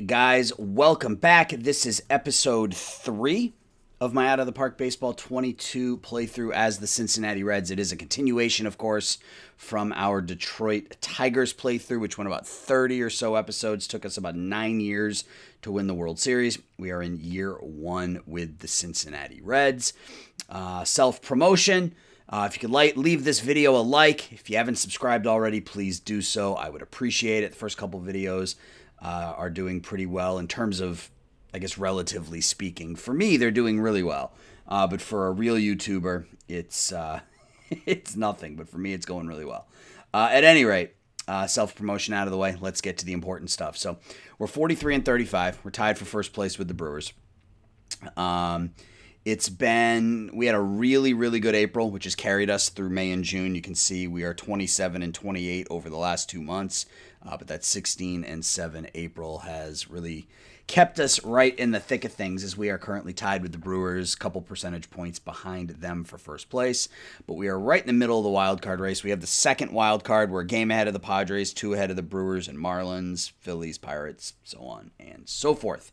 guys, welcome back. This is episode 3 of my Out of the Park Baseball 22 playthrough as the Cincinnati Reds. It is a continuation, of course, from our Detroit Tigers playthrough, which went about 30 or so episodes. Took us about 9 years to win the World Series. We are in year 1 with the Cincinnati Reds. Self-promotion. If you could leave this video a like. If you haven't subscribed already, please do so. I would appreciate it. The first couple videos are doing pretty well in terms of, I guess, relatively speaking. For me, they're doing really well. But for a real YouTuber, it's it's nothing. But for me, it's going really well. At any rate, self-promotion out of the way. Let's get to the important stuff. So we're 43 and 35. We're tied for first place with the Brewers. We had a really, really good April, which has carried us through May and June. You can see we are 27 and 28 over the last 2 months. But that 16 and 7 April has really kept us right in the thick of things, as we are currently tied with the Brewers, a couple percentage points behind them for first place. But we are right in the middle of the wild card race. We have the second wild card. We're a game ahead of the Padres, 2 ahead of the Brewers and Marlins, Phillies, Pirates, so on and so forth.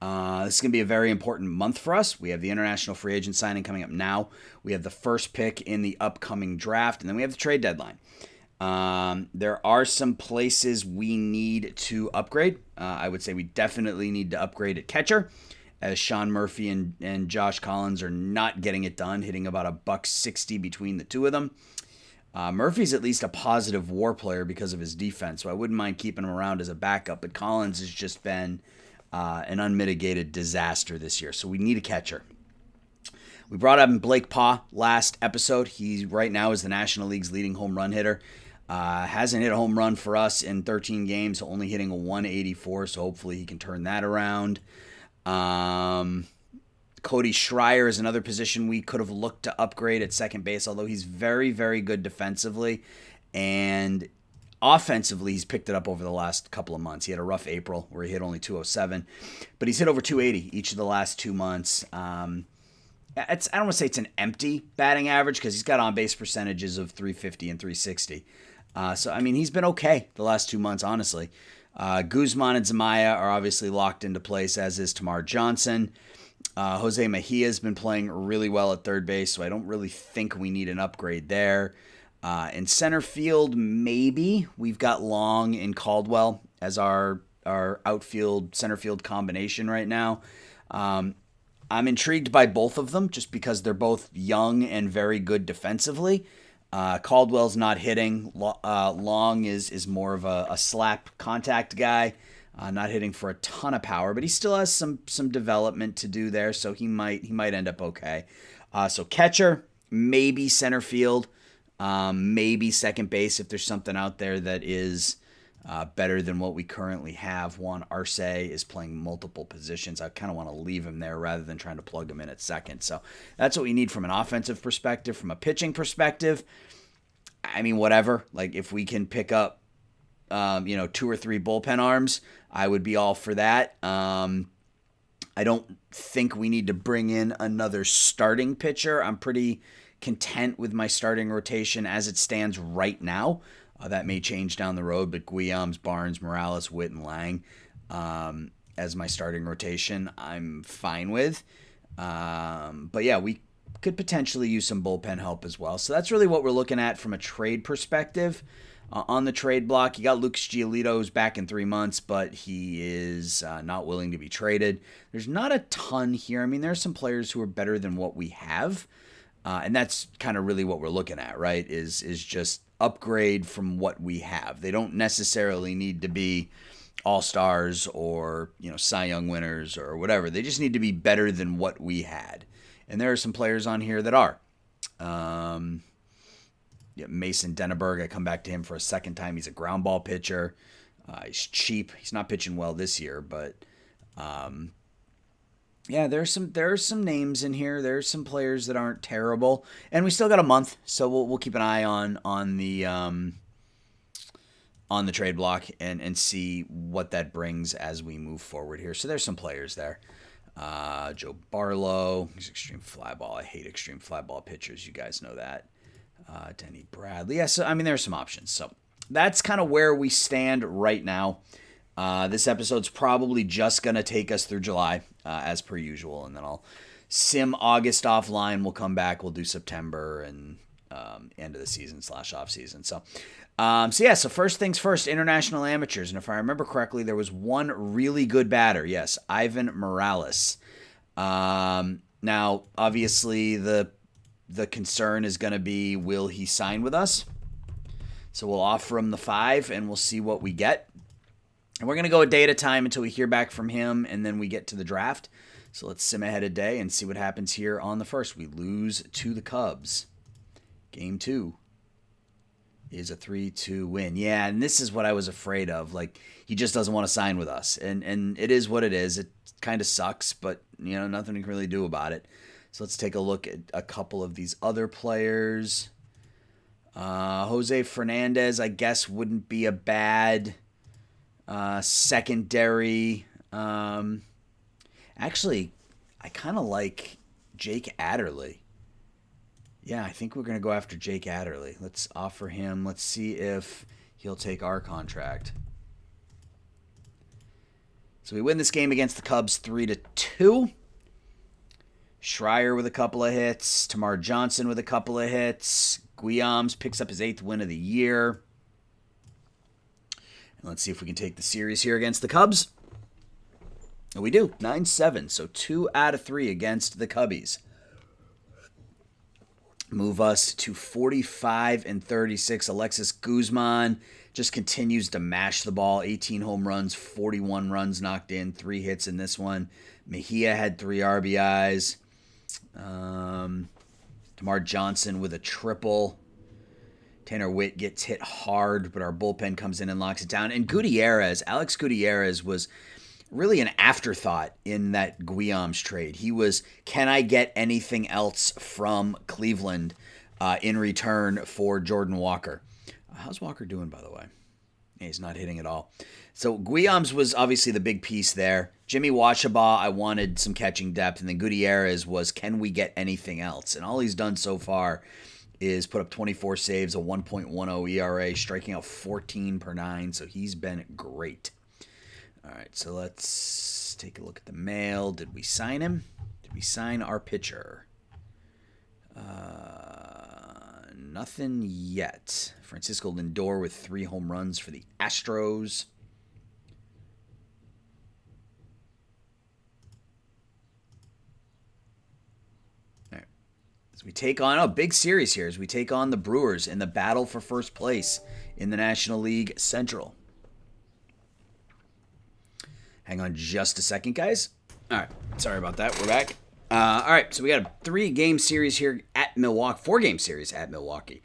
This is going to be a very important month for us. We have the international free agent signing coming up now. We have the first pick in the upcoming draft, and then we have the trade deadline. There are some places we need to upgrade. I would say we definitely need to upgrade at catcher, as Sean Murphy and Josh Collins are not getting it done, hitting about $160 between the two of them. Murphy's at least a positive WAR player because of his defense, so I wouldn't mind keeping him around as a backup, but Collins has just been an unmitigated disaster this year, so we need a catcher. We brought up Blake Paw last episode. He right now is the National League's leading home run hitter. Hasn't hit a home run for us in 13 games, only hitting a 184, so hopefully he can turn that around. Cody Schreier is another position we could have looked to upgrade at second base, although he's very, very good defensively, and offensively, he's picked it up over the last couple of months. He had a rough April where he hit only 207, but he's hit over 280 each of the last 2 months. I don't want to say it's an empty batting average because he's got on-base percentages of 350 and 360. So, I mean, he's been okay the last 2 months, honestly. Guzman and Zamaya are obviously locked into place, as is Tamar Johnson. Jose Mejia has been playing really well at third base, so I don't really think we need an upgrade there. In center field, maybe. We've got Long and Caldwell as our outfield, center field combination right now. I'm intrigued by both of them just because they're both young and very good defensively. Caldwell's not hitting. Long is more of a slap contact guy, not hitting for a ton of power, but he still has some development to do there, so he might end up okay. So catcher, maybe center field. Maybe second base if there's something out there that is better than what we currently have. Juan Arce is playing multiple positions. I kind of want to leave him there rather than trying to plug him in at second. So that's what we need from an offensive perspective. From a pitching perspective, I mean, whatever. Like, if we can pick up, 2 or 3 bullpen arms, I would be all for that. I don't think we need to bring in another starting pitcher. I'm pretty content with my starting rotation as it stands right now. That may change down the road, but Guillaume's, Barnes, Morales, Witt, and Lang as my starting rotation, I'm fine with. But yeah, we could potentially use some bullpen help as well. So that's really what we're looking at from a trade perspective. On the trade block, you got Lucas Giolito, who's back in 3 months, but he is not willing to be traded. There's not a ton here. I mean, there are some players who are better than what we have. And that's kind of really what we're looking at, right, is just upgrade from what we have. They don't necessarily need to be all-stars or, Cy Young winners or whatever. They just need to be better than what we had. And there are some players on here that are. Mason Denneberg, I come back to him for a second time. He's a ground ball pitcher. He's cheap. He's not pitching well this year, but yeah, there are some names in here. There's some players that aren't terrible, and we still got a month, so we'll keep an eye on the trade block and see what that brings as we move forward here. So there's some players there. Joe Barlow, he's extreme fly ball. I hate extreme fly ball pitchers. You guys know that. Denny Bradley. Yeah, so I mean, there's some options. So that's kind of where we stand right now. This episode's probably just going to take us through July, as per usual, and then I'll sim August offline. We'll come back. We'll do September and end of the season / off season. So first things first, international amateurs. And if I remember correctly, there was one really good batter. Yes, Ivan Morales. Now, obviously, the concern is going to be, will he sign with us? So we'll offer him the 5, and we'll see what we get. And we're going to go a day at a time until we hear back from him, and then we get to the draft. So let's sim ahead a day and see what happens here on the first. We lose to the Cubs. Game 2 is a 3-2 win. Yeah, and this is what I was afraid of. Like, he just doesn't want to sign with us. And it is what it is. It kind of sucks, but, nothing we can really do about it. So let's take a look at a couple of these other players. Jose Fernandez, I guess, wouldn't be a bad secondary. Actually, I kind of like Jake Adderley. Yeah, I think we're going to go after Jake Adderley. Let's offer him. Let's see if he'll take our contract. So we win this game against the Cubs 3-2. Schreier with a couple of hits. Tamar Johnson with a couple of hits. Guillaumes picks up his 8th win of the year. And let's see if we can take the series here against the Cubs. And we do. 9-7. So 2 out of 3 against the Cubbies. Move us to 45-36. Alexis Guzman just continues to mash the ball. 18 home runs, 41 runs knocked in, 3 hits in this one. Mejia had 3 RBIs. Tamar Johnson with a triple. Tanner Witt gets hit hard, but our bullpen comes in and locks it down. And Alex Gutierrez was really an afterthought in that Guillaumes trade. He was, can I get anything else from Cleveland in return for Jordan Walker? How's Walker doing, by the way? He's not hitting at all. So Guillaumes was obviously the big piece there. Jimmy Washaba, I wanted some catching depth. And then Gutierrez was, can we get anything else? And all he's done so far is put up 24 saves, a 1.10 ERA, striking out 14 per 9. So he's been great. All right, so let's take a look at the mail. Did we sign him? Did we sign our pitcher? Nothing yet. Francisco Lindor with 3 home runs for the Astros. All right. As we take on, big series here, as we take on the Brewers in the battle for first place in the National League Central. Hang on just a second, guys. All right. Sorry about that. We're back. All right. So we got a 3-game series here at Milwaukee. 4-game series at Milwaukee.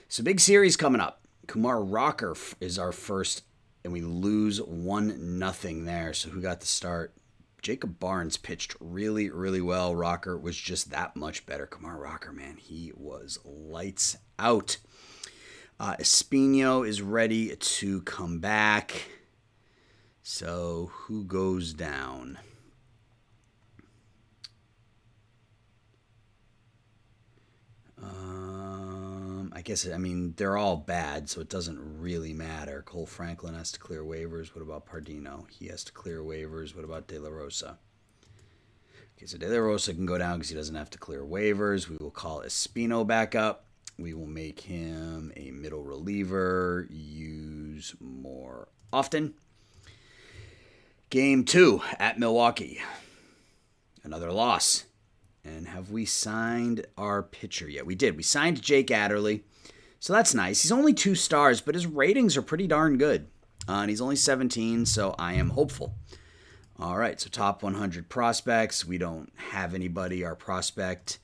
So big series coming up. Kumar Rocker is our first, and we lose 1-0 there. So who got the start? Jacob Barnes pitched really, really well. Rocker was just that much better. Kumar Rocker, man, he was lights out. Espino is ready to come back. So, who goes down? They're all bad, so it doesn't really matter. Cole Franklin has to clear waivers. What about Pardino? He has to clear waivers. What about De La Rosa? Okay, so De La Rosa can go down because he doesn't have to clear waivers. We will call Espino back up. We will make him a middle reliever, use more often. Game 2 at Milwaukee. Another loss. And have we signed our pitcher yet? We did. We signed Jake Adderley. So that's nice. He's only 2 stars, but his ratings are pretty darn good. And he's only 17, so I am hopeful. All right, so top 100 prospects. We don't have anybody. Our prospect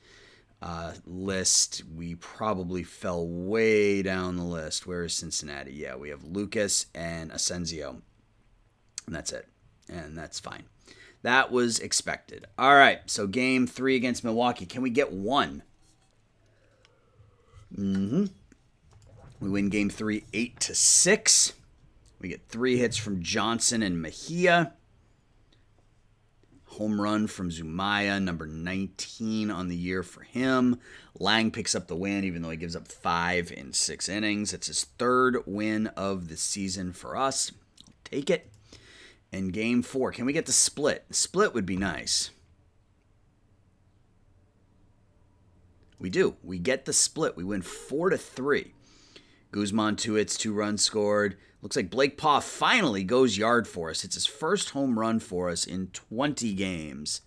list, we probably fell way down the list. Where is Cincinnati? Yeah, we have Lucas and Asensio. And that's it. And that's fine. That was expected. All right, so game 3 against Milwaukee. Can we get 1? We win game 3 8-6. We get 3 hits from Johnson and Mejia. Home run from Zumaya, number 19 on the year for him. Lang picks up the win, even though he gives up 5 in 6 innings. It's his 3rd win of the season for us. I'll take it. in game 4. Can we get the split? Split would be nice. We do. We get the split. We win 4-3. Guzman 2 hits, 2 runs scored. Looks like Blake Paw finally goes yard for us. It's his first home run for us in 20 games.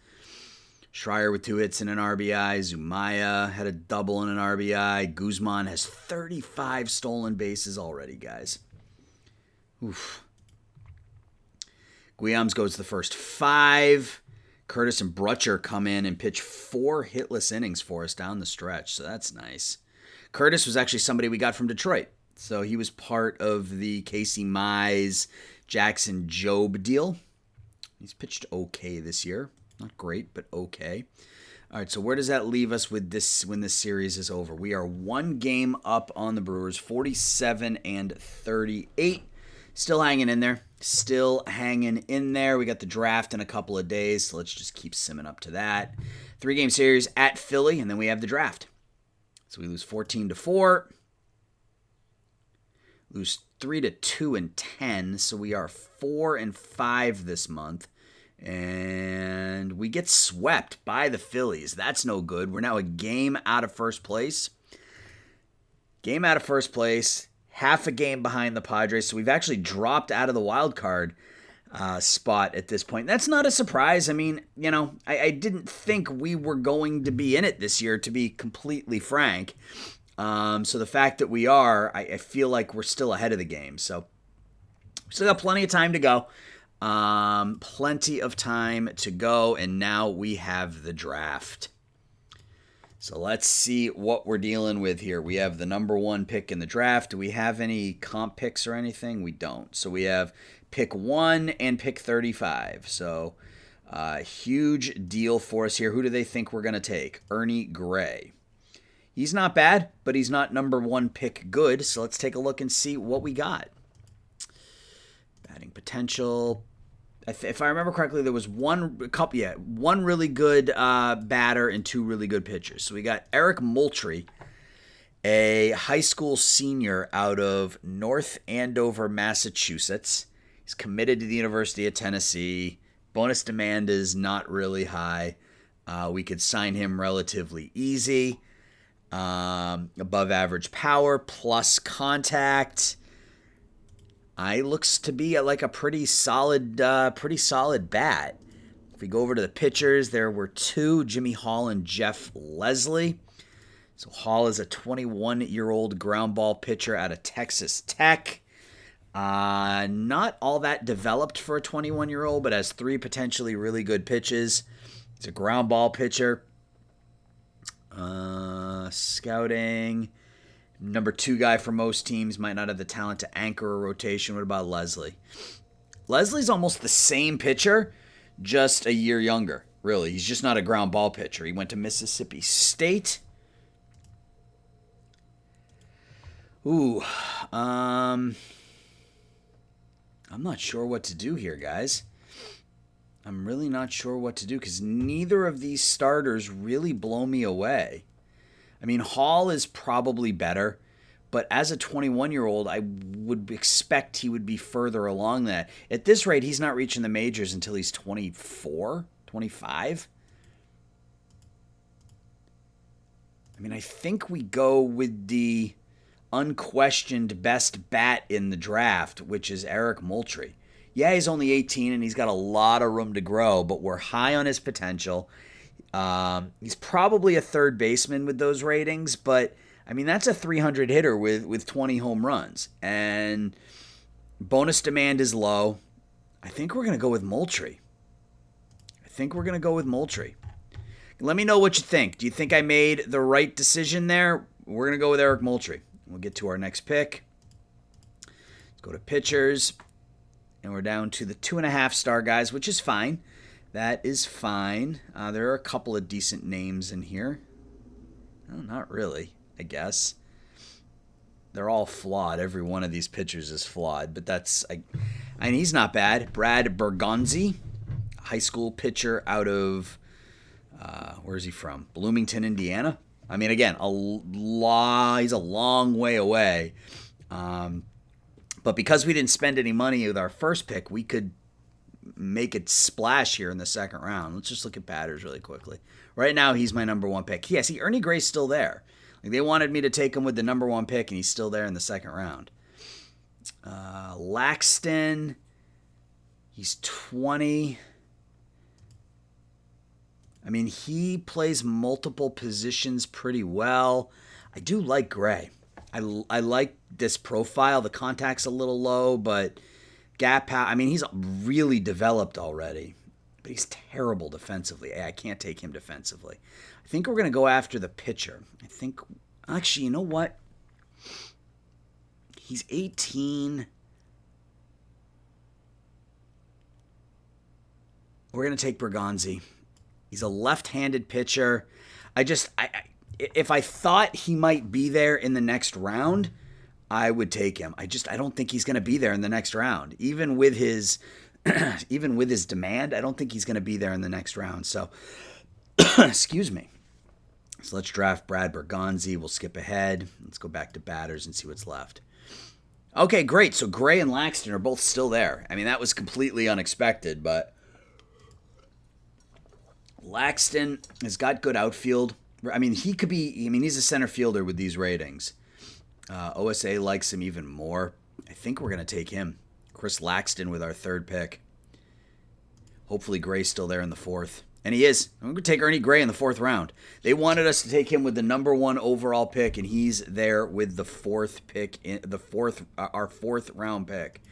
Schreier with 2 hits and an RBI. Zumaya had a double and an RBI. Guzman has 35 stolen bases already, guys. Oof. Guillaumes goes the first 5. Curtis and Brutcher come in and pitch 4 hitless innings for us down the stretch, so that's nice. Curtis was actually somebody we got from Detroit, so he was part of the Casey Mize, Jackson Jobe deal. He's pitched okay this year. Not great, but okay. All right, so where does that leave us with this when this series is over? We are 1 game up on the Brewers, 47-38. Still hanging in there. Still hanging in there. We got the draft in a couple of days, so let's just keep simming up to that. 3-game series at Philly, and then we have the draft. So we lose 14-4. Lose 3-2 and 10, so we are 4-5 this month. And we get swept by the Phillies. That's no good. We're now a game out of first place. Game out of first place. Half a game behind the Padres. So we've actually dropped out of the wild card spot at this point. That's not a surprise. I mean, you know, I didn't think we were going to be in it this year, to be completely frank. So the fact that we are, I feel like we're still ahead of the game. So we still got plenty of time to go. Plenty of time to go, and now we have the draft. So let's see what we're dealing with here. We have the number 1 pick in the draft. Do we have any comp picks or anything? We don't. So we have pick 1 and pick 35. So huge deal for us here. Who do they think we're going to take? Ernie Gray. He's not bad, but he's not number 1 pick good. So let's take a look and see what we got. Batting potential. If I remember correctly, there was one really good batter and 2 really good pitchers. So we got Eric Moultrie, a high school senior out of North Andover, Massachusetts. He's committed to the University of Tennessee. Bonus demand is not really high. We could sign him relatively easy. Above average power plus contact. Looks to be like a pretty solid bat. If we go over to the pitchers, there were 2, Jimmy Hall and Jeff Leslie. So Hall is a 21-year-old ground ball pitcher out of Texas Tech. Not all that developed for a 21-year-old, but has 3 potentially really good pitches. He's a ground ball pitcher. Scouting. Number 2 guy for most teams, might not have the talent to anchor a rotation. What about Leslie? Leslie's almost the same pitcher, just a year younger, really. He's just not a ground ball pitcher. He went to Mississippi State. I'm not sure what to do here, guys. I'm really not sure what to do because neither of these starters really blow me away. I mean, Hall is probably better, but as a 21-year-old, I would expect he would be further along that. At this rate, he's not reaching the majors until he's 24, 25. I mean, I think we go with the unquestioned best bat in the draft, which is Eric Moultrie. Yeah, he's only 18 and he's got a lot of room to grow, but we're high on his potential. He's probably a third baseman with those ratings, but I mean, that's a 300 hitter with 20 home runs, and bonus demand is low. I think we're going to go with Moultrie. Let me know what you think. Do you think I made the right decision there? We're going to go with Eric Moultrie. We'll get to our next pick. Let's go to pitchers, and we're down to the 2.5-star guys, which is fine. That is fine. There are a couple of decent names in here. Well, not really, I guess. They're all flawed. Every one of these pitchers is flawed, but he's not bad. Brad Bergonzi, high school pitcher out of, where is he from? Bloomington, Indiana. I mean, again, he's a long way away. But because we didn't spend any money with our first pick, we could make a splash here in the second round. Let's just look at batters really quickly. Right now, he's my number one pick. Yeah, see, Ernie Gray's still there. Like, they wanted me to take him with the number one pick, and he's still there in the second round. Laxton, he's 20. I mean, he plays multiple positions pretty well. I do like Gray. I like this profile. The contact's a little low, but gap out. I mean, he's really developed already, but he's terrible defensively. I can't take him defensively. I think we're going to go after the pitcher. Actually, you know what? He's 18. We're going to take Bergonzi. He's a left-handed pitcher. If I thought he might be there in the next round, I would take him. I don't think he's going to be there in the next round. Even with his demand, I don't think he's going to be there in the next round. So, excuse me. So let's draft Brad Bergonzi. We'll skip ahead. Let's go back to batters and see what's left. Okay, great. So Gray and Laxton are both still there. I mean, that was completely unexpected, but Laxton has got good outfield. I mean, he's a center fielder with these ratings. OSA likes him even more. I think we're going to take him. Chris Laxton with our third pick. Hopefully Gray's still there in the fourth. And he is. I'm going to take Ernie Gray in the fourth round. They wanted us to take him with the number one overall pick, and he's there with the fourth pick, our fourth round pick.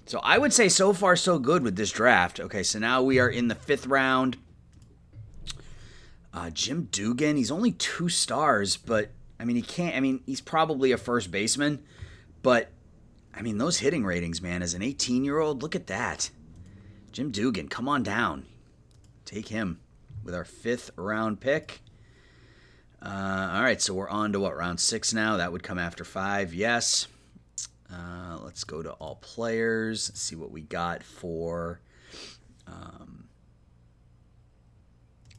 So I would say so far so good with this draft. Okay, so now we are in the fifth round. Jim Dugan, he's only 2 stars, but he's probably a first baseman, but I mean, those hitting ratings, man, as an 18-year-old, look at that. Jim Dugan, come on down. Take him with our 5th round pick. All right, so we're on to round 6 now. That would come after 5, yes. Let's go to all players, see what we got for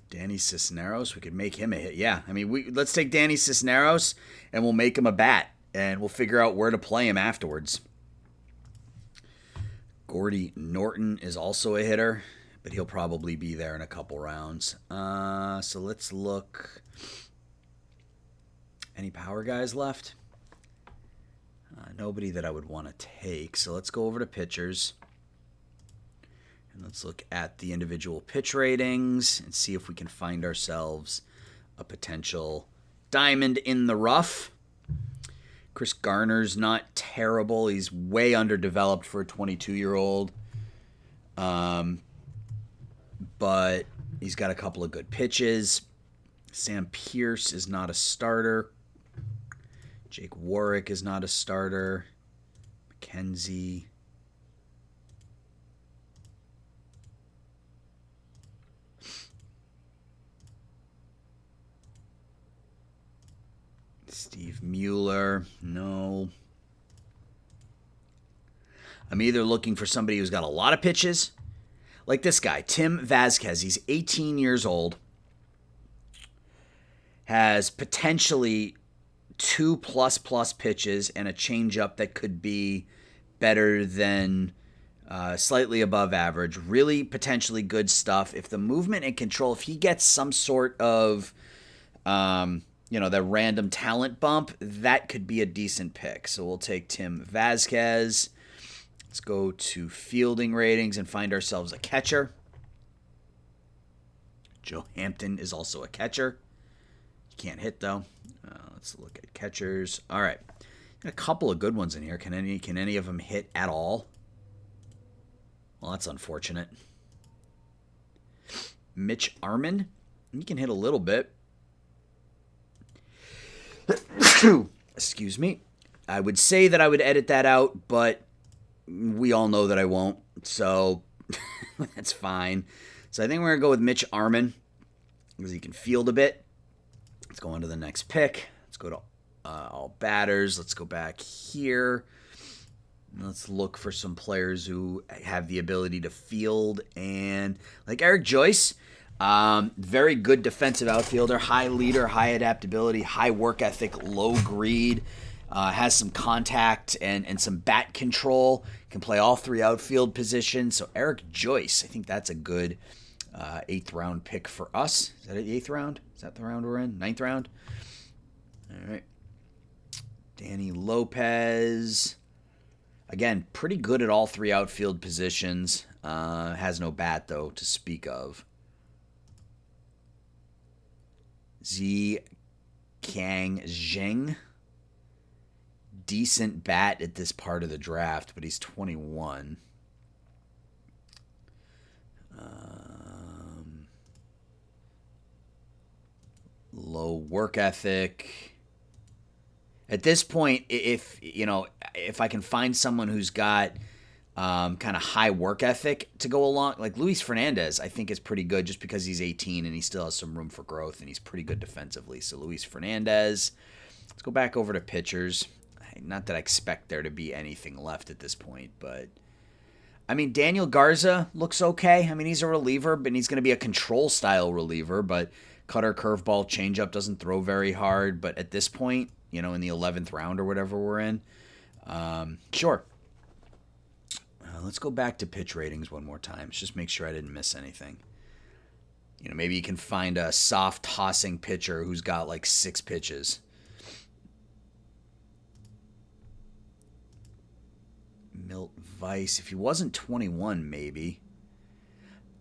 Danny Cisneros. We could make him a hit. Yeah, I mean, let's take Danny Cisneros and we'll make him a bat, and we'll figure out where to play him afterwards. Gordy Norton is also a hitter, but he'll probably be there in a couple rounds. So let's look. Any power guys left? Nobody that I would want to take. So let's go over to pitchers. And let's look at the individual pitch ratings and see if we can find ourselves a potential diamond in the rough. Chris Garner's not terrible. He's way underdeveloped for a 22-year-old. But he's got a couple of good pitches. Sam Pierce is not a starter. Jake Warwick is not a starter. McKenzie. Steve Mueller, no. I'm either looking for somebody who's got a lot of pitches, like this guy, Tim Vasquez. He's 18 years old, has potentially 2+ pitches and a changeup that could be better than slightly above average. Really potentially good stuff. If the movement and control, if he gets some sort of that random talent bump, that could be a decent pick. So we'll take Tim Vasquez. Let's go to fielding ratings and find ourselves a catcher. Joe Hampton is also a catcher. He can't hit, though. Let's look at catchers. All right. A couple of good ones in here. Can any of them hit at all? Well, that's unfortunate. Mitch Arman. He can hit a little bit. Excuse me. I would say that I would edit that out, but we all know that I won't, so that's fine. So I think we're going to go with Mitch Arman because he can field a bit. Let's go on to the next pick. Let's go to all batters. Let's go back here. Let's look for some players who have the ability to field, and like Eric Joyce, very good defensive outfielder, high leader, high adaptability, high work ethic, low greed. Has some contact and some bat control. Can play all three outfield positions. So Eric Joyce, I think that's a good 8th round pick for us. Is that the 8th round? Is that the round we're in? 9th round? All right. Danny Lopez. Again, pretty good at all three outfield positions. Has no bat, though, to speak of. Zi Kang Zheng. Decent bat at this part of the draft, but he's 21. Low work ethic. At this point, if I can find someone who's got kind of high work ethic to go along, like Luis Fernandez, I think is pretty good just because he's 18 and he still has some room for growth and he's pretty good defensively. So Luis Fernandez. Let's go back over to pitchers. Not that I expect there to be anything left at this point, but I mean, Daniel Garza looks okay. I mean, he's a reliever, but he's going to be a control style reliever, but cutter, curveball, changeup, doesn't throw very hard. But at this point, in the 11th round or whatever we're in, sure. Let's go back to pitch ratings one more time. Let's just make sure I didn't miss anything. Maybe you can find a soft tossing pitcher who's got like 6 pitches. Milt Weiss, if he wasn't 21, maybe.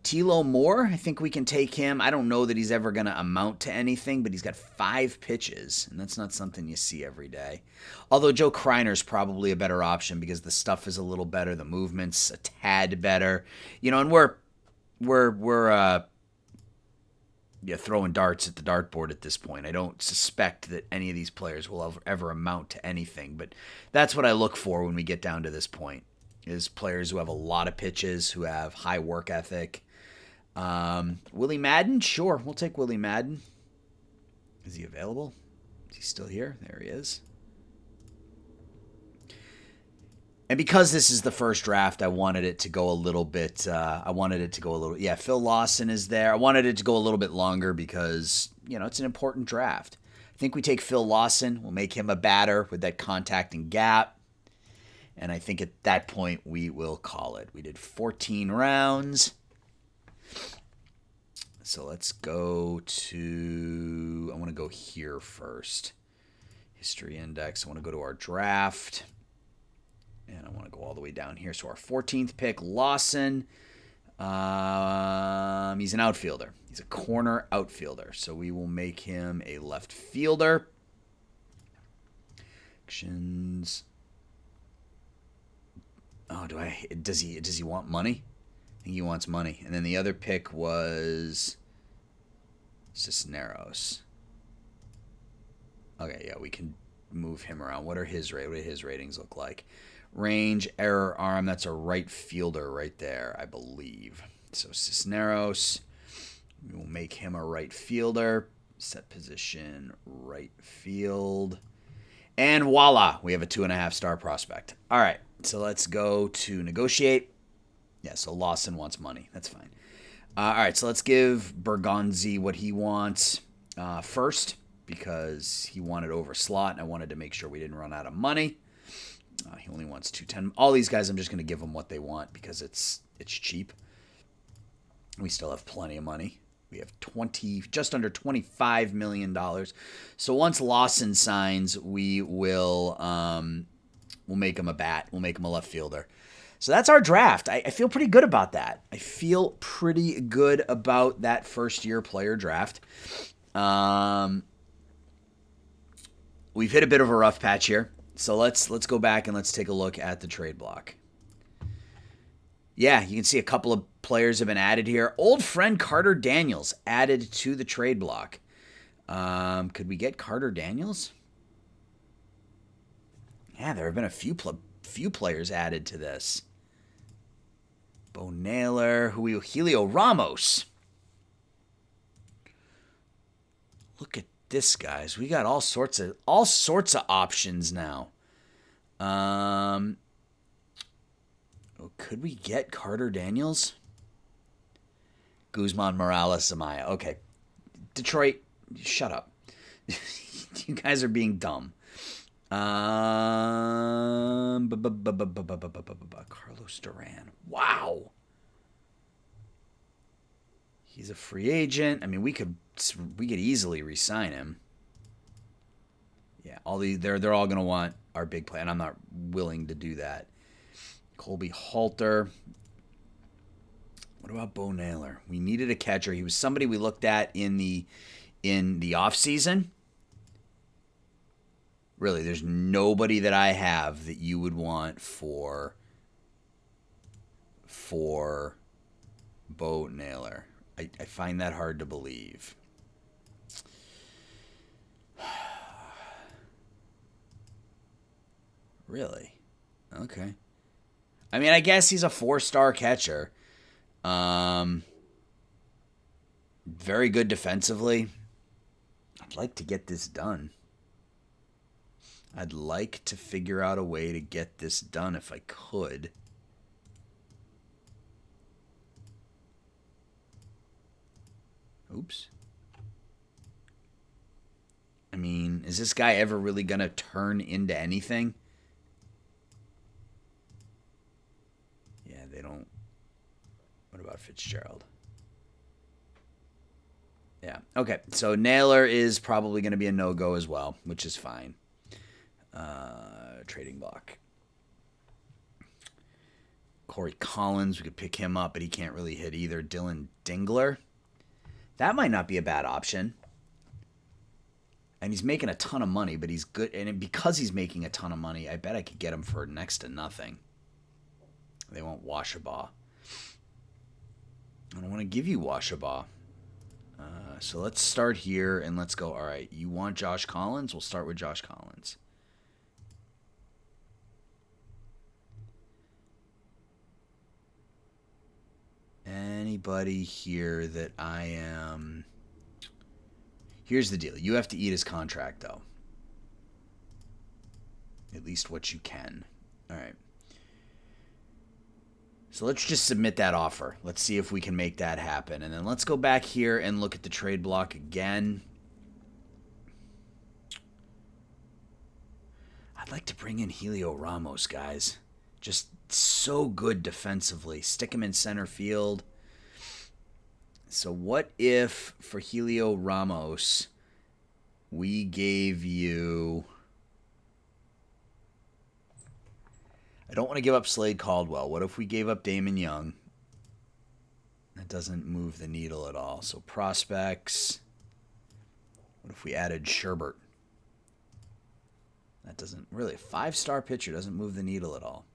Tilo Moore, I think we can take him. I don't know that he's ever going to amount to anything, but he's got 5 pitches, and that's not something you see every day. Although Joe Kreiner's probably a better option because the stuff is a little better, the movement's a tad better. And we're throwing darts at the dartboard at this point. I don't suspect that any of these players will ever amount to anything, but that's what I look for when we get down to this point, is players who have a lot of pitches, who have high work ethic. Willie Madden, sure, we'll take Willie Madden. Is he available? Is he still here? There he is. And because this is the first draft, I wanted it to go a little bit. Phil Lawson is there. I wanted it to go a little bit longer because, it's an important draft. I think we take Phil Lawson. We'll make him a batter with that contact and gap. And I think at that point we will call it. We did 14 rounds. So let's go to, I want to go here first. History index. I want to go to our draft. And I want to go all the way down here. So our 14th pick, Lawson. He's an outfielder. He's a corner outfielder. So we will make him a left fielder. Actions. Oh, does he want money? I think he wants money. And then the other pick was Cisneros. Okay, yeah, we can move him around. What do his ratings look like? Range, error, arm, that's a right fielder right there, I believe. So Cisneros, we will make him a right fielder. Set position, right field. And voila, we have a 2.5-star prospect. All right, so let's go to negotiate. Yeah, so Lawson wants money. That's fine. All right, so let's give Bergonzi what he wants first because he wanted over slot, and I wanted to make sure we didn't run out of money. He only wants 210. All these guys, I'm just going to give them what they want because it's cheap. We still have plenty of money. We have just under $25 million. So once Lawson signs, we'll make him a bat. We'll make him a left fielder. So that's our draft. I feel pretty good about that. I feel pretty good about that first-year player draft. We've hit a bit of a rough patch here. So let's go back and let's take a look at the trade block. Yeah, you can see a couple of players have been added here. Old friend Carter Daniels added to the trade block. Could we get Carter Daniels? Yeah, there have been a few players added to this. Bo Naylor, Helio Ramos. Look at this, guys. We got all sorts of options now. Could we get Carter Daniels? Guzman, Morales, Amaya. Okay. Detroit, shut up. You guys are being dumb. Carlos Duran. Wow. He's a free agent. I mean, we could easily re-sign him. Yeah, they're all gonna want our big play, and I'm not willing to do that. Colby Halter. What about Bo Naylor? We needed a catcher. He was somebody we looked at in the offseason. Really, there's nobody that I have that you would want for Bo Naylor. I find that hard to believe. Really? Okay. I mean, I guess he's a 4-star catcher. Very good defensively. I'd like to get this done. I'd like to figure out a way to get this done if I could. Oops. I mean, is this guy ever really going to turn into anything? Yeah, they don't. What about Fitzgerald? Yeah. Okay. So Naylor is probably going to be a no-go as well, which is fine. Trading block. Corey Collins, we could pick him up, but he can't really hit either. Dylan Dingler. That might not be a bad option. And he's making a ton of money, but he's good. And because he's making a ton of money, I bet I could get him for next to nothing. They want Washabaugh. I don't want to give you Washabaugh. So let's start here and let's go. All right, you want Josh Collins? We'll start with Josh Collins. Anybody here that I am... Here's the deal. You have to eat his contract, though. At least what you can. All right. So let's just submit that offer. Let's see if we can make that happen. And then let's go back here and look at the trade block again. I'd like to bring in Helio Ramos, guys. Just so good defensively. Stick him in center field. So what if for Helio Ramos we gave you... I don't want to give up Slade Caldwell. What if we gave up Damon Young? That doesn't move the needle at all. So prospects. What if we added Sherbert? That doesn't really... A 5-star pitcher doesn't move the needle at all.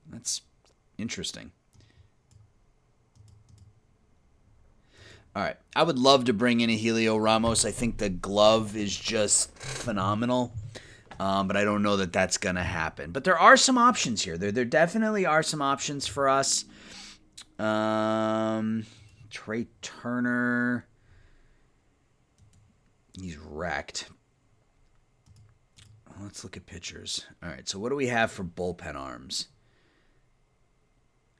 That's interesting. All right. I would love to bring in a Helio Ramos. I think the glove is just phenomenal. But I don't know that that's going to happen. But there are some options here. There definitely are some options for us. Trey Turner. He's wrecked. Let's look at pitchers. All right, so what do we have for bullpen arms?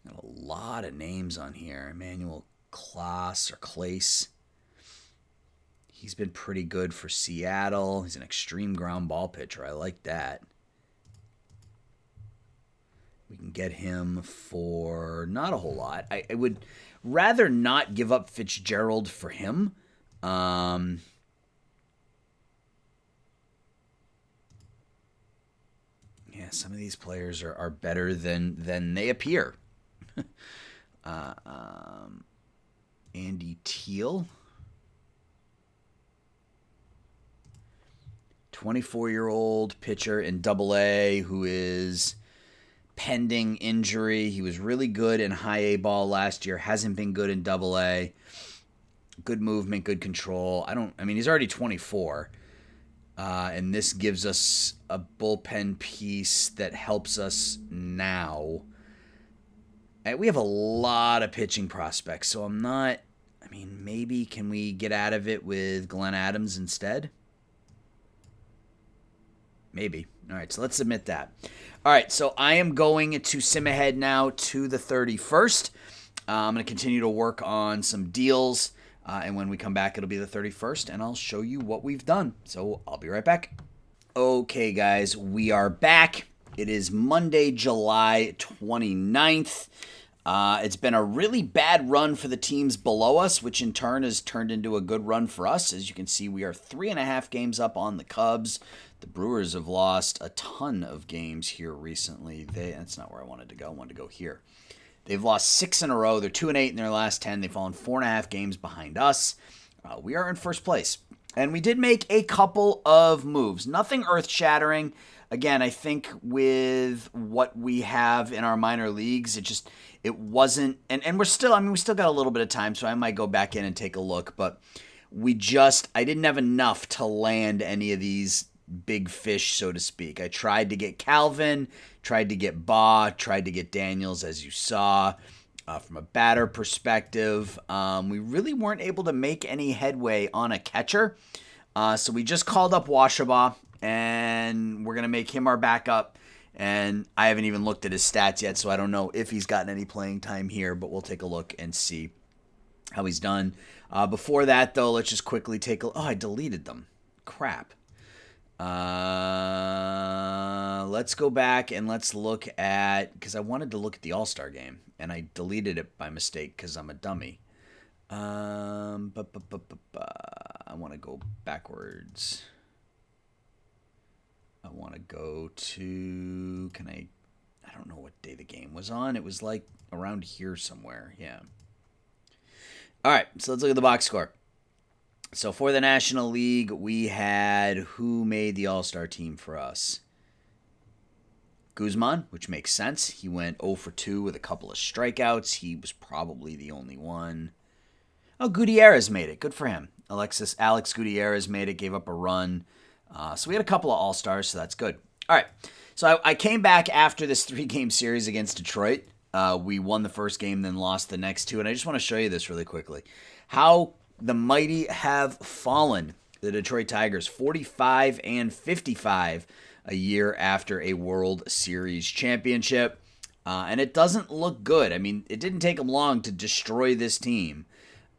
Got a lot of names on here. Emmanuel Clase. He's been pretty good for Seattle. He's an extreme ground ball pitcher. I like that. We can get him for not a whole lot. I would rather not give up Fitzgerald for him. Yeah, some of these players are better than they appear. Andy Teal. 24-year-old pitcher in Double-A who is pending injury. He was really good in high A ball last year. Hasn't been good in Double-A. Good movement, good control. He's already 24. And this gives us a bullpen piece that helps us now. And we have a lot of pitching prospects, so maybe can we get out of it with Glenn Adams instead? Maybe. All right, so let's submit that. All right, so I am going to sim ahead now to the 31st. I'm going to continue to work on some deals, and when we come back, it'll be the 31st, and I'll show you what we've done. So I'll be right back. Okay, guys, we are back. It is Monday, July 29th. It's been a really bad run for the teams below us, which in turn has turned into a good run for us. As you can see, we are 3.5 games up on the Cubs. The Brewers have lost a ton of games here recently. That's not where I wanted to go. I wanted to go here. They've lost 6 in a row. They're 2-8 in their last 10. They've fallen 4.5 games behind us. We are in first place. And we did make a couple of moves. Nothing earth-shattering. Again, I think with what we have in our minor leagues, it wasn't, and we still got a little bit of time, so I might go back in and take a look, but I didn't have enough to land any of these big fish, so to speak. I tried to get Calvin, tried to get Baugh, tried to get Daniels, as you saw. From a batter perspective, we really weren't able to make any headway on a catcher. So we just called up Washabaugh, and we're going to make him our backup. And I haven't even looked at his stats yet, so I don't know if he's gotten any playing time here, but we'll take a look and see how he's done. Before that, though, let's just quickly take a look. Oh, I deleted them. Crap. Let's go back and let's look at, because I wanted to look at the All-Star game, and I deleted it by mistake because I'm a dummy. I want to go backwards. I want to go to, I don't know what day the game was on. It was like around here somewhere. Yeah. All right, so let's look at the box score. So for the National League, we had who made the All-Star team for us? Guzman, which makes sense. He went 0 for 2 with a couple of strikeouts. He was probably the only one. Oh, Gutierrez made it. Good for him. Alex Gutierrez made it, gave up a run. So we had a couple of All-Stars, so that's good. All right, so I came back after this 3-game series against Detroit. We won the first game, then lost the next 2, and I just want to show you this really quickly. How the mighty have fallen. The Detroit Tigers, 45 and 55 a year after a World Series championship. And it doesn't look good. I mean, it didn't take them long to destroy this team.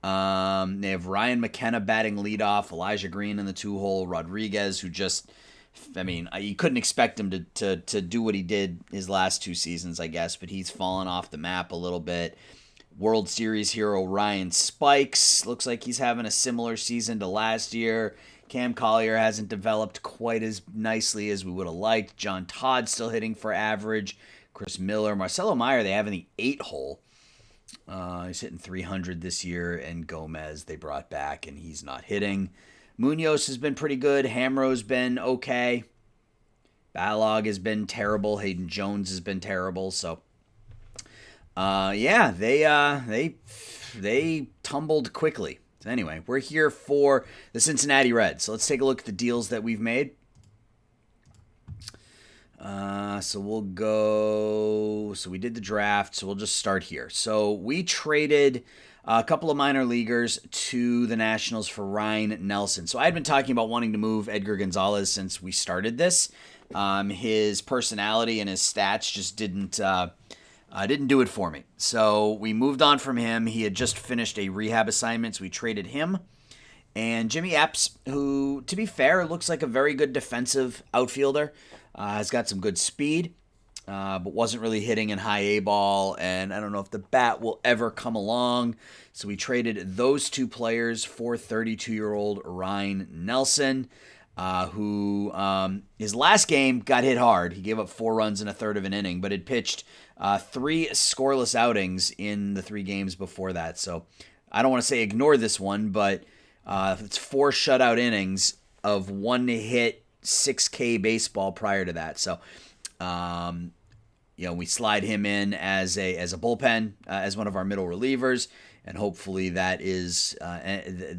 They have Ryan McKenna batting leadoff, Elijah Green in the 2-hole, Rodriguez, who you couldn't expect him to do what he did his last 2 seasons, I guess, but he's fallen off the map a little bit. World Series hero Ryan Spikes looks like he's having a similar season to last year. Cam Collier hasn't developed quite as nicely as we would have liked. John Todd still hitting for average. Chris Miller, Marcelo Meyer, they have in the 8-hole. He's hitting 300 this year, and Gomez they brought back, and he's not hitting. Munoz has been pretty good. Hamro's been okay. Balog has been terrible. Hayden Jones has been terrible. So, they tumbled quickly. So anyway, we're here for the Cincinnati Reds. So let's take a look at the deals that we've made. So we'll go. So we did the draft. So we'll just start here. So we traded a couple of minor leaguers to the Nationals for Ryan Nelson. So I'd been talking about wanting to move Edgar Gonzalez since we started this. His personality and his stats just didn't do it for me. So we moved on from him. He had just finished a rehab assignment, so we traded him. And Jimmy Epps, who, to be fair, looks like a very good defensive outfielder, has got some good speed, but wasn't really hitting in high A ball, and I don't know if the bat will ever come along. So we traded those 2 players for 32-year-old Ryan Nelson, who his last game got hit hard. He gave up 4 runs in a third of an inning, but had pitched 3 scoreless outings in the 3 games before that. So I don't want to say ignore this one, but it's 4 shutout innings of 1 hit, 6K baseball prior to that. So, we slide him in as a bullpen, as one of our middle relievers, and hopefully that is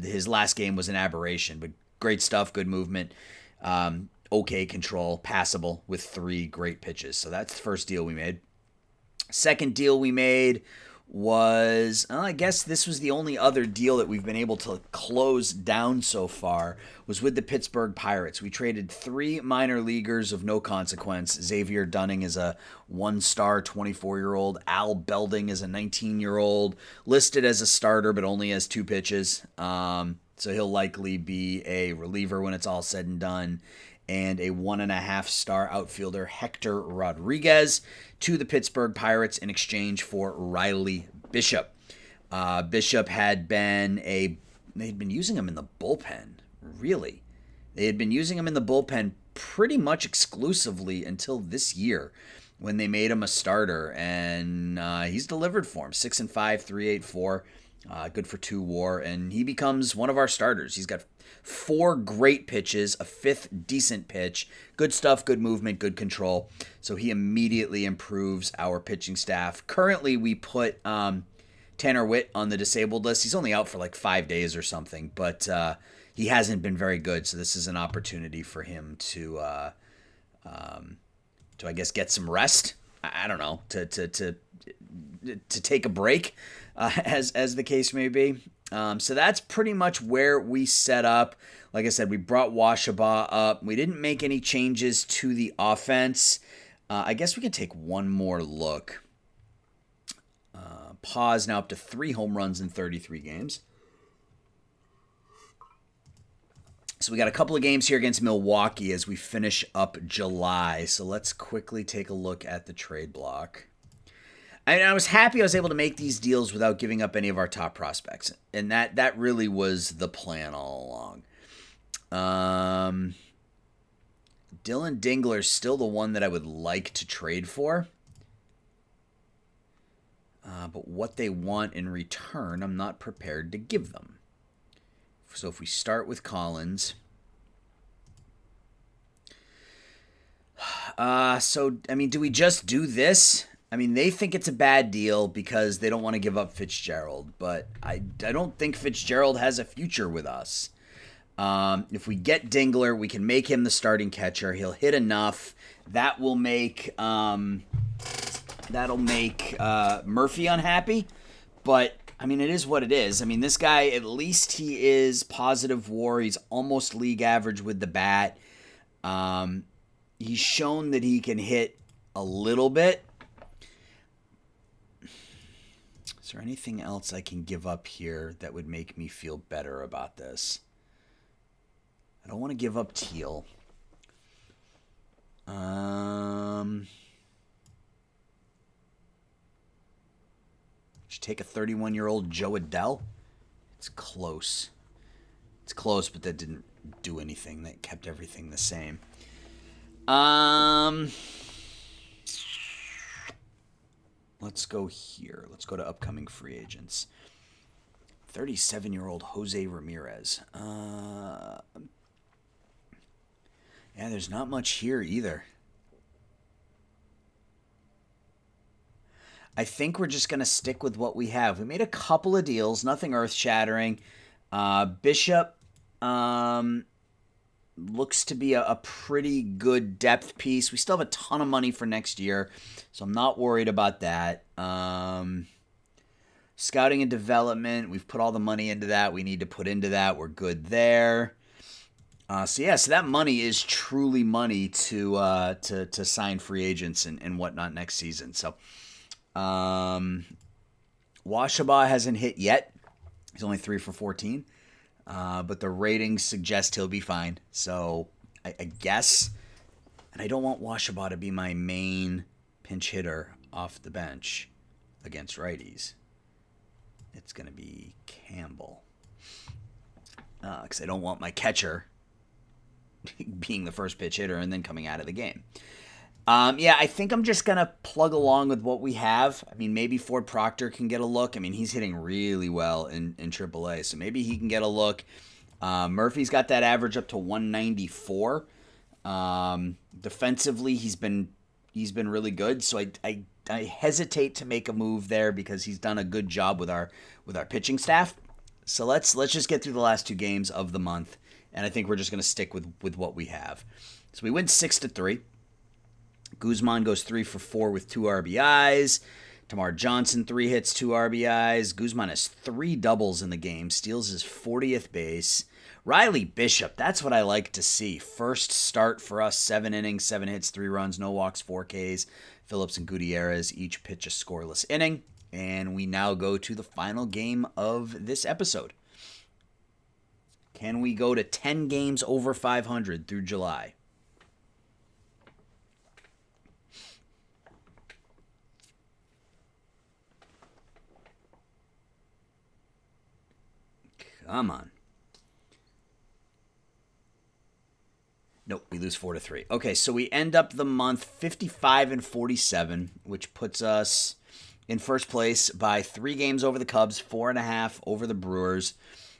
his last game was an aberration, but great stuff, good movement, okay control, passable with 3 great pitches. So that's the first deal we made. Second deal we made was, I guess this was the only other deal that we've been able to close down so far, was with the Pittsburgh Pirates. We traded 3 minor leaguers of no consequence. Xavier Dunning is a 1-star 24-year-old. Al Belding is a 19-year-old, listed as a starter but only has 2 pitches. So he'll likely be a reliever when it's all said and done. and a 1.5-star outfielder, Hector Rodriguez, to the Pittsburgh Pirates in exchange for Riley Bishop. Bishop they'd been using him in the bullpen, really. They had been using him in the bullpen pretty much exclusively until this year when they made him a starter, and he's delivered for him. 6-5, 3.84, good for 2 WAR, and he becomes one of our starters. He's got 4 great pitches, a 5th decent pitch, good stuff, good movement, good control. So he immediately improves our pitching staff. Currently, we put Tanner Witt on the disabled list. He's only out for like 5 days or something, but he hasn't been very good. So this is an opportunity for him to I guess get some rest. I don't know, to take a break, as the case may be. So that's pretty much where we set up. Like I said, we brought Washaba up. We didn't make any changes to the offense. I guess we can take one more look. Pause now up to 3 home runs in 33 games. So we got a couple of games here against Milwaukee as we finish up July. So let's quickly take a look at the trade block. I was happy I was able to make these deals without giving up any of our top prospects. And that really was the plan all along. Dylan Dingler's still the one that I would like to trade for. But what they want in return, I'm not prepared to give them. So if we start with Collins. Do we just do this? They think it's a bad deal because they don't want to give up Fitzgerald. But I don't think Fitzgerald has a future with us. If we get Dingler, we can make him the starting catcher. He'll hit enough. That will make Murphy unhappy. But it is what it is. This guy, at least he is positive WAR. He's almost league average with the bat. He's shown that he can hit a little bit. Is there anything else I can give up here that would make me feel better about this? I don't want to give up Teal. Should take a 31-year-old Joe Adele. It's close, but that didn't do anything. That kept everything the same. Let's go here. Let's go to upcoming free agents. 37-year-old Jose Ramirez. There's not much here either. I think we're just going to stick with what we have. We made a couple of deals, nothing earth-shattering. Bishop looks to be a pretty good depth piece. We still have a ton of money for next year, so I'm not worried about that. Scouting and development, we've put all the money into that. We need to put into that. We're good there. So that money is truly money to sign free agents and whatnot next season. So Washaba hasn't hit yet. He's only 3 for 14. But the ratings suggest he'll be fine. So I guess, and I don't want Washaba to be my main pinch hitter off the bench against righties. It's going to be Campbell. Because I don't want my catcher being the first pitch hitter and then coming out of the game. I think I'm just going to plug along with what we have. Maybe Ford Proctor can get a look. He's hitting really well in AAA, so maybe he can get a look. Murphy's got that average up to 194. Defensively, he's been really good, so I hesitate to make a move there because he's done a good job with our pitching staff. So let's just get through the last 2 games of the month, and I think we're just going to stick with what we have. So we win 6-3. Guzman goes 3 for 4 with 2 RBIs. Tamar Johnson, 3 hits, 2 RBIs. Guzman has 3 doubles in the game, steals his 40th base. Riley Bishop, that's what I like to see. First start for us, 7 innings, 7 hits, 3 runs, no walks, 4 Ks. Phillips and Gutierrez each pitch a scoreless inning. And we now go to the final game of this episode. Can we go to 10 games over 500 through July? Come on. Nope, we lose 4-3. Okay, so we end up the month 55-47, which puts us in first place by 3 games over the Cubs, 4.5 over the Brewers.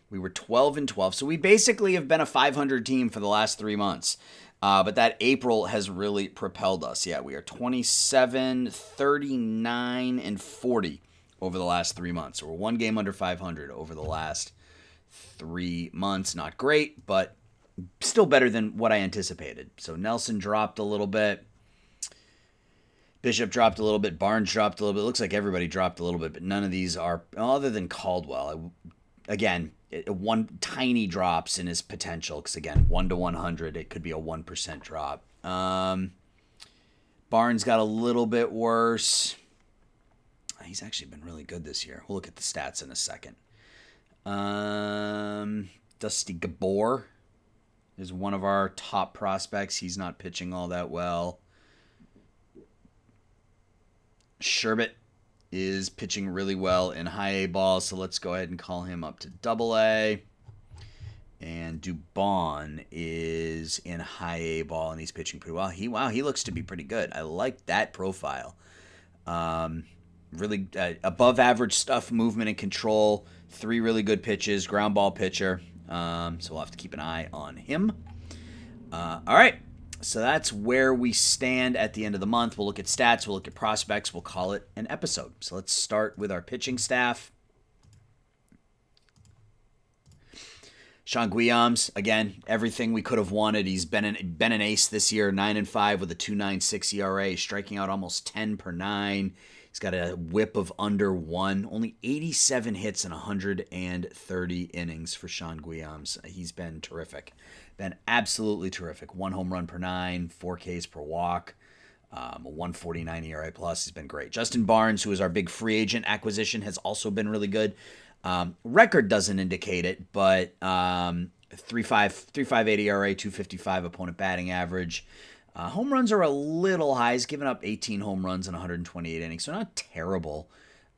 We were 12-12, so we basically have been a 500 team for the last 3 months. But that April has really propelled us. Yeah, we are 27, 39, and 40 over the last 3 months. So we're 1 game under 500 over the last 3 months. Not great, but still better than what I anticipated. So Nelson dropped a little bit. Bishop dropped a little bit. Barnes dropped a little bit. It looks like everybody dropped a little bit, but none of these are, other than Caldwell. Again, one tiny drops in his potential, because again, 1-100, it could be a 1% drop. Barnes got a little bit worse. He's actually been really good this year. We'll look at the stats in a second. Dusty Gabor is one of our top prospects. He's not pitching all that well. Sherbet is pitching really well in high A ball, so let's go ahead and call him up to double A. And Dubon is in high A ball, and he's pitching pretty well. He looks to be pretty good. I like that profile. Really above average stuff, movement and control. 3 really good pitches, ground ball pitcher. So we'll have to keep an eye on him. All right. So that's where we stand at the end of the month. We'll look at stats. We'll look at prospects. We'll call it an episode. So let's start with our pitching staff. Sean Guillaumes, again, everything we could have wanted. He's been an ace this year, 9-5 with a 2.96 ERA, striking out almost 10 per 9. He's got a whip of under 1. Only 87 hits in 130 innings for Sean Guillaumes. He's been terrific. Been absolutely terrific. 1 home run per 9, 4 Ks per walk, a 1.49 ERA plus. He's been great. Justin Barnes, who is our big free agent acquisition, has also been really good. Record doesn't indicate it, but 3.58 ERA, 2.55 opponent batting average. Home runs are a little high. He's given up 18 home runs in 128 innings, so not terrible.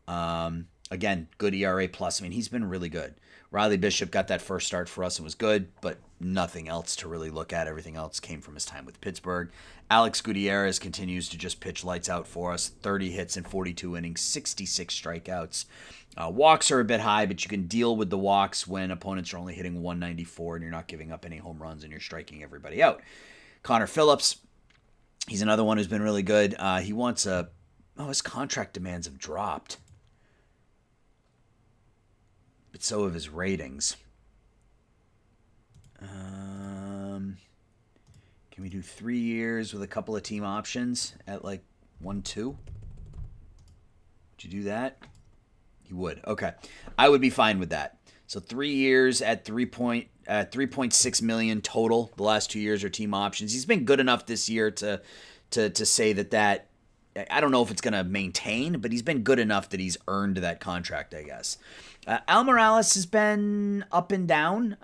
Again, good ERA plus. I mean, he's been really good. Riley Bishop got that first start for us and was good, but nothing else to really look at. Everything else came from his time with Pittsburgh. Alex Gutierrez continues to just pitch lights out for us. 30 hits in 42 innings, 66 strikeouts. Walks are a bit high, but you can deal with the walks when opponents are only hitting 194 and you're not giving up any home runs and you're striking everybody out. Connor Phillips, he's another one who's been really good. He wants his contract demands have dropped. But so have his ratings. Can we do 3 years with a couple of team options at like 1.2? Would you do that? You would. Okay. I would be fine with that. So 3 years at 3.6 million total. The last 2 years are team options. He's been good enough this year to say that I don't know if it's going to maintain, but he's been good enough that he's earned that contract, I guess. Al Morales has been up and down.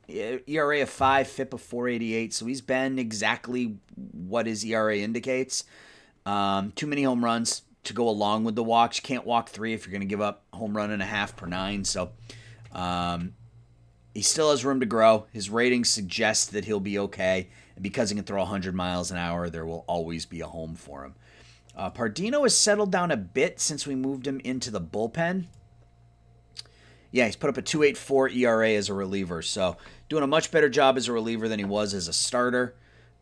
ERA of 5, FIP of 4.88, so he's been exactly what his ERA indicates. Too many home runs to go along with the walks. You can't walk 3 if you're going to give up home run and a half per 9, so he still has room to grow. His ratings suggest that he'll be okay, and because he can throw 100 miles an hour, there will always be a home for him. Pardino has settled down a bit since we moved him into the bullpen. Yeah, he's put up a 2.84 ERA as a reliever, so doing a much better job as a reliever than he was as a starter.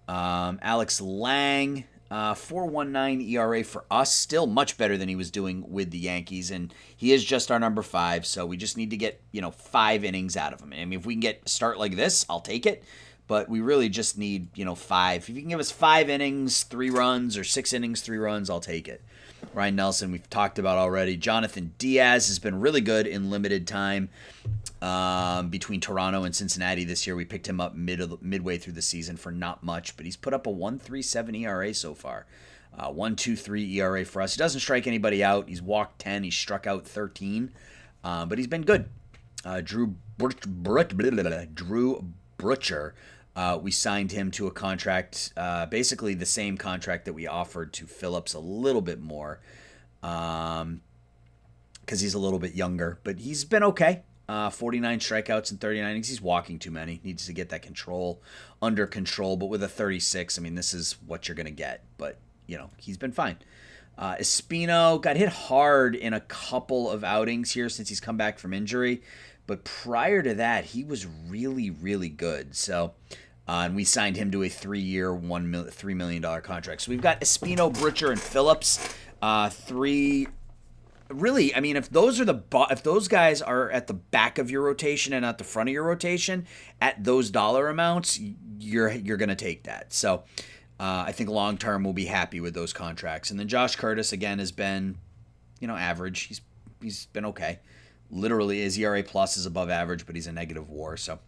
Alex Lang, 4.19 ERA for us, still much better than he was doing with the Yankees, and he is just our number 5, so we just need to get 5 innings out of him. I mean, if we can get a start like this, I'll take it, but we really just need 5. If you can give us 5 innings, 3 runs, or 6 innings, 3 runs, I'll take it. Ryan Nelson, we've talked about already. Jonathan Diaz has been really good in limited time between Toronto and Cincinnati this year. We picked him up midway through the season for not much, but he's put up a 1.37 ERA so far. 1.23 ERA for us. He doesn't strike anybody out. He's walked 10. He's struck out 13, but he's been good. Drew Butcher. We signed him to a contract, basically the same contract that we offered to Phillips, a little bit more, because he's a little bit younger. But he's been okay. 49 strikeouts and 39 innings. He's walking too many. Needs to get that control under control. But with a 36, I mean, this is what you're going to get. But, he's been fine. Espino got hit hard in a couple of outings here since he's come back from injury. But prior to that, he was really, really good. So, and we signed him to a 3-year, $3 million contract. So we've got Espino, Britcher, and Phillips. Three. Really, I mean, if those guys are at the back of your rotation and not the front of your rotation at those dollar amounts, you're gonna take that. So, I think long term we'll be happy with those contracts. And then Josh Curtis again has been, average. He's been okay. Literally, his ERA plus is above average, but he's a negative WAR. So,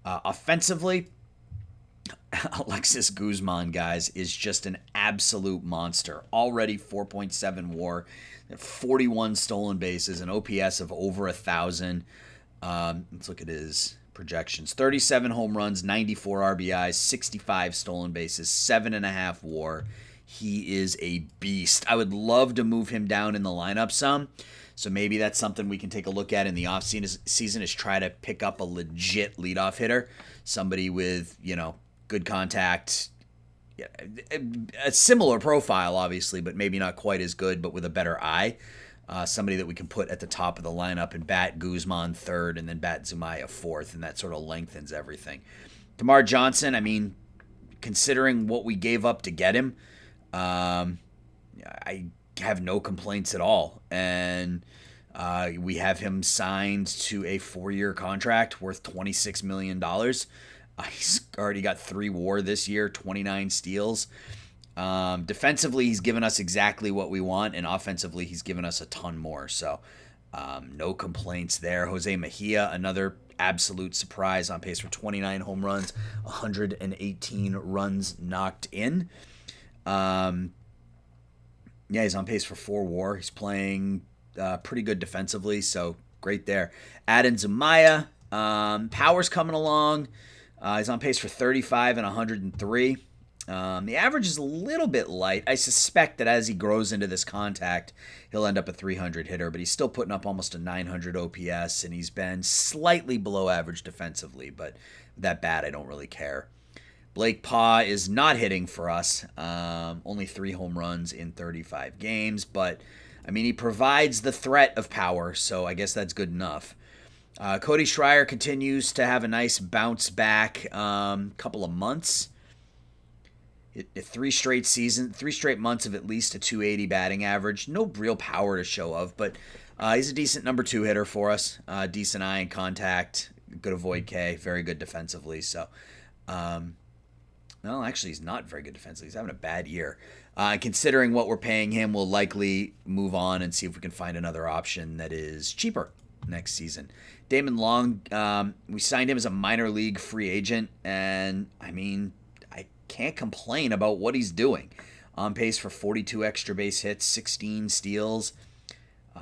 offensively, Alexis Guzman, guys, is just an absolute monster. Already 4.7 WAR, 41 stolen bases, an OPS of over 1,000. Let's look at his projections. 37 home runs, 94 RBIs, 65 stolen bases, 7.5 WAR. He is a beast. I would love to move him down in the lineup some. So maybe that's something we can take a look at in the offseason is try to pick up a legit leadoff hitter. Somebody with, good contact, a similar profile, obviously, but maybe not quite as good, but with a better eye. Somebody that we can put at the top of the lineup and bat Guzman third and then bat Zumaya fourth, and that sort of lengthens everything. Tamar Johnson, I mean, considering what we gave up to get him, I have no complaints at all. And we have him signed to a 4-year contract worth $26 million. He's already got 3 WAR this year, 29 steals. Defensively, he's given us exactly what we want, and offensively, he's given us a ton more. So, no complaints there. Jose Mejia, another absolute surprise, on pace for 29 home runs, 118 runs knocked in. He's on pace for 4 WAR. He's playing pretty good defensively, so great there. Adam Zumaya, power's coming along. He's on pace for 35 and 103. The average is a little bit light. I suspect that as he grows into this contact, he'll end up a 300 hitter, but he's still putting up almost a 900 OPS, and he's been slightly below average defensively, but that bad, I don't really care. Blake Paw is not hitting for us. Only 3 home runs in 35 games, but, I mean, he provides the threat of power, so I guess that's good enough. Cody Schreier continues to have a nice bounce back couple of months. 3 straight months of at least a 280 batting average. No real power to show of, but he's a decent number 2 hitter for us. Decent eye and contact, good avoid K, very good defensively. So, well, actually, he's not very good defensively. He's having a bad year. Considering what we're paying him, we'll likely move on and see if we can find another option that is cheaper next season. Damon Long, we signed him as a minor league free agent, and I mean, I can't complain about what he's doing. On pace for 42 extra base hits, 16 steals.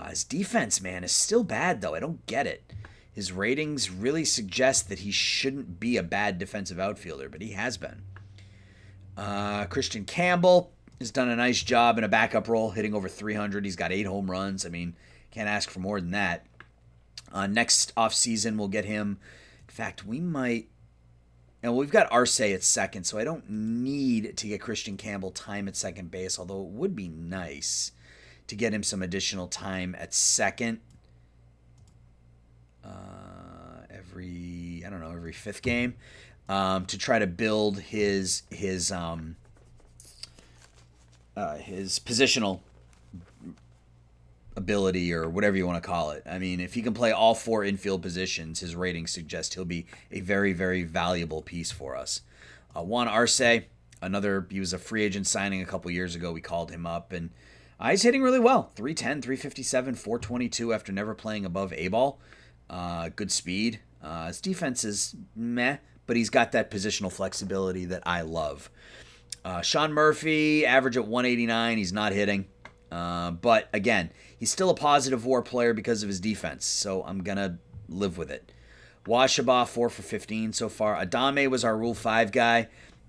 His defense, man, is still bad, though. I don't get it. His ratings really suggest that he shouldn't be a bad defensive outfielder, but he has been. Christian Campbell has done a nice job in a backup role, hitting over 300. He's got 8 home runs. I mean, can't ask for more than that. Next offseason, we'll get him. In fact, we might. And we've got Arce at second, so I don't need to get Christian Campbell time at second base, although it would be nice to get him some additional time at second. Every 5th game, to try to build his positional ability, or whatever you want to call it. I mean, if he can play all 4 infield positions, his ratings suggest he'll be a very, very valuable piece for us. Juan Arce, he was a free agent signing a couple years ago. We called him up, and he's hitting really well. 310, 357, 422 after never playing above A-ball. Good speed. His defense is meh, but he's got that positional flexibility that I love. Sean Murphy, average at 189. He's not hitting. But again, he's still a positive WAR player because of his defense, so I'm going to live with it. Washabah, 4 for 15 so far. Adame was our Rule 5 guy.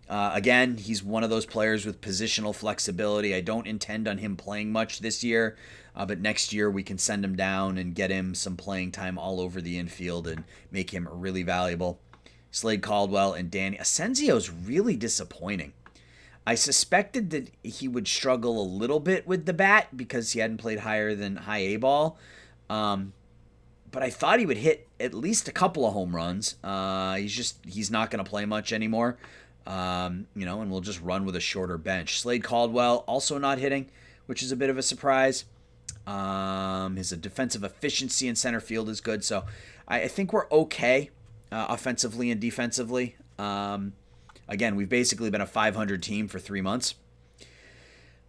Again, he's one of those players with positional flexibility. I don't intend on him playing much this year, but next year we can send him down and get him some playing time all over the infield and make him really valuable. Slade Caldwell and Danny Asensio's really disappointing. I suspected that he would struggle a little bit with the bat because he hadn't played higher than high A ball. But I thought he would hit at least a couple of home runs. He's not going to play much anymore. And we'll just run with a shorter bench. Slade Caldwell also not hitting, which is a bit of a surprise. His defensive efficiency in center field is good, so I think we're okay offensively and defensively. Again, we've basically been a 500 team for 3 months.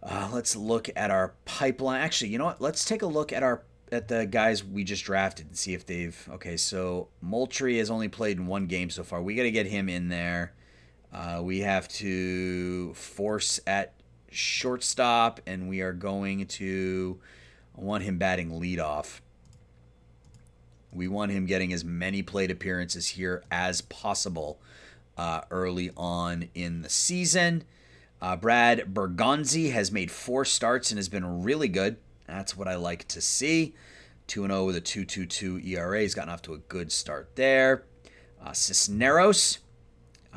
Let's look at our pipeline. Actually, you know what? Let's take a look at the guys we just drafted and see if they've... Okay, so Moultrie has only played in 1 game so far. We got to get him in there. We have to force at shortstop, and we are going to... I want him batting leadoff. We want him getting as many plate appearances here as possible early on in the season. Brad Bergonzi has made 4 starts and has been really good. That's what I like to see. 2-0 with a 2.22 ERA. He's gotten off to a good start there. Cisneros,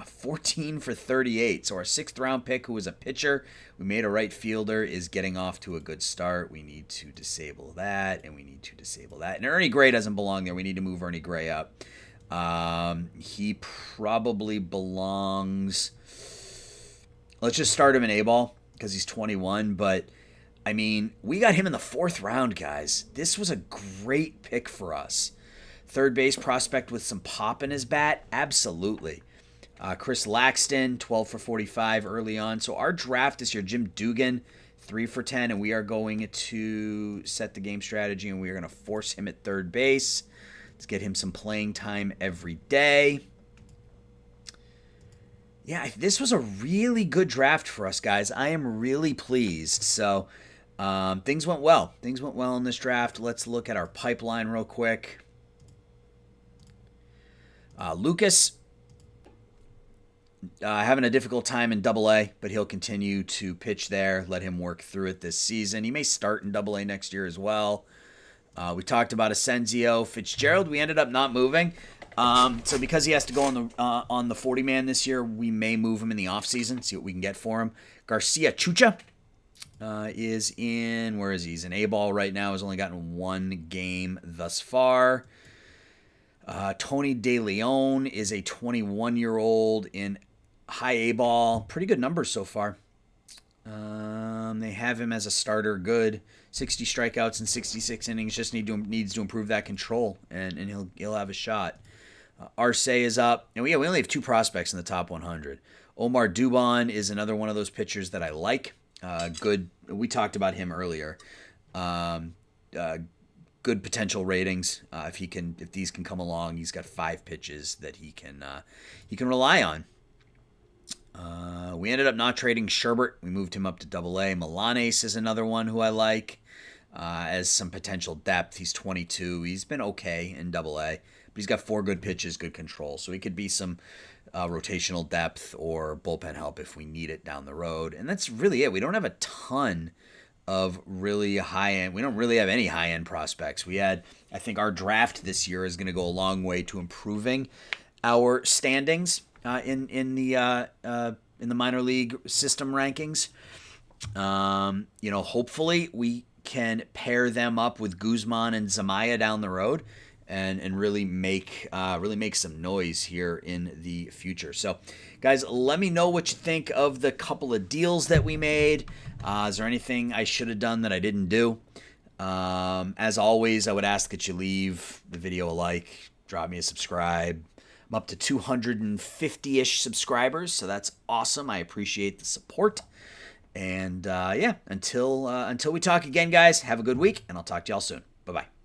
14 for 38. So our 6th round pick, who was a pitcher, we made a right fielder, is getting off to a good start. We need to disable that, and we need to disable that. And Ernie Gray doesn't belong there. We need to move Ernie Gray up. He probably belongs... Let's just start him in A-ball because he's 21, but... I mean, we got him in the 4th round, guys. This was a great pick for us. Third base prospect with some pop in his bat? Absolutely. Chris Laxton, 12 for 45 early on. So our draft this year, Jim Dugan, 3 for 10, and we are going to set the game strategy, and we are going to force him at third base. Let's get him some playing time every day. Yeah, this was a really good draft for us, guys. I am really pleased. So things went well. Things went well in this draft. Let's look at our pipeline real quick. Lucas, having a difficult time in Double-A, but he'll continue to pitch there. Let him work through it this season. He may start in Double-A next year as well. We talked about Asensio. Fitzgerald, we ended up not moving. So because he has to go on the 40-man this year, we may move him in the offseason, see what we can get for him. Garcia Chucha is in, where is he? He's in A-ball right now. Has only gotten 1 game thus far. Tony De Leon is a 21-year-old in high A-ball. Pretty good numbers so far. They have him as a starter, good. 60 strikeouts in 66 innings. Just needs to improve that control, and he'll have a shot. Arce is up, and we only have 2 prospects in the top 100. Omar Dubon is another one of those pitchers that I like. Good. We talked about him earlier. Good potential ratings. If these can come along, he's got 5 pitches that he can rely on. We ended up not trading Sherbert. We moved him up to Double-A. Milanes is another one who I like as some potential depth. He's 22. He's been okay in Double-A, but he's got 4 good pitches, good control. So he could be some rotational depth or bullpen help if we need it down the road. And that's really it. We don't have a ton of really high-end. We don't really have any high-end prospects. I think our draft this year is going to go a long way to improving our standings in the minor league system rankings. Hopefully we can pair them up with Guzman and Zamaya down the road and really make some noise here in the future. So, guys, let me know what you think of the couple of deals that we made. Is there anything I should have done that I didn't do? As always, I would ask that you leave the video a like, drop me a subscribe. I'm up to 250-ish subscribers, so that's awesome. I appreciate the support. And until we talk again, guys, have a good week, and I'll talk to y'all soon. Bye-bye.